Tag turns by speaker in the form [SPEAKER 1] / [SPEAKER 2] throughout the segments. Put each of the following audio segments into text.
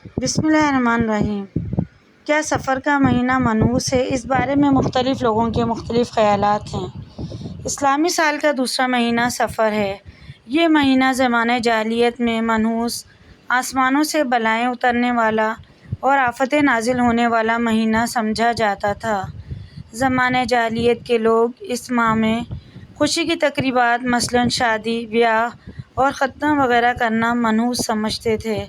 [SPEAKER 1] بسم اللہ الرحمن الرحیم۔ کیا سفر کا مہینہ منحوس ہے؟ اس بارے میں مختلف لوگوں کے مختلف خیالات ہیں۔ اسلامی سال کا دوسرا مہینہ سفر ہے۔ یہ مہینہ زمانہ جاہلیت میں منحوس، آسمانوں سے بلائیں اترنے والا اور آفتیں نازل ہونے والا مہینہ سمجھا جاتا تھا۔ زمانہ جاہلیت کے لوگ اس ماہ میں خوشی کی تقریبات مثلاً شادی، بیاہ اور ختنہ وغیرہ کرنا منحوس سمجھتے تھے،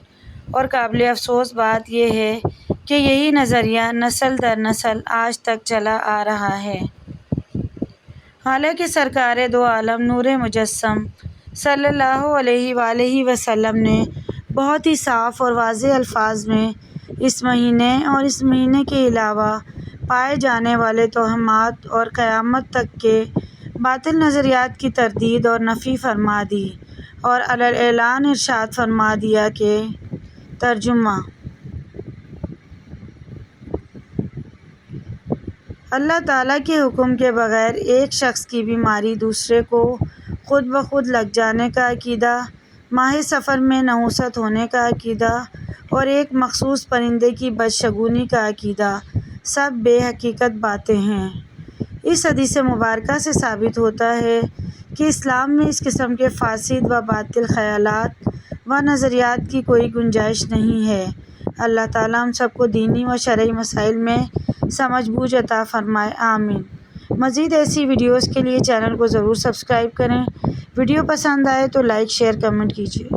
[SPEAKER 1] اور قابل افسوس بات یہ ہے کہ یہی نظریہ نسل در نسل آج تک چلا آ رہا ہے۔ حالانکہ سرکار دو عالم نور مجسم صلی اللہ علیہ وآلہ وسلم نے بہت ہی صاف اور واضح الفاظ میں اس مہینے اور اس مہینے کے علاوہ پائے جانے والے توہمات اور قیامت تک کے باطل نظریات کی تردید اور نفی فرما دی، اور علی الاعلان ارشاد فرما دیا کہ ترجمہ: اللہ تعالیٰ کے حکم کے بغیر ایک شخص کی بیماری دوسرے کو خود بخود لگ جانے کا عقیدہ، ماہ سفر میں نحوست ہونے کا عقیدہ اور ایک مخصوص پرندے کی بدشگونی کا عقیدہ سب بے حقیقت باتیں ہیں۔ اس حدیث مبارکہ سے ثابت ہوتا ہے کہ اسلام میں اس قسم کے فاسد و باطل خیالات و نظریات کی کوئی گنجائش نہیں ہے۔ اللہ تعالیٰ ہم سب کو دینی و شرعی مسائل میں سمجھ بوجھ عطا فرمائے، آمین۔ مزید ایسی ویڈیوز کے لیے چینل کو ضرور سبسکرائب کریں۔ ویڈیو پسند آئے تو لائک، شیئر، کمنٹ کیجیے۔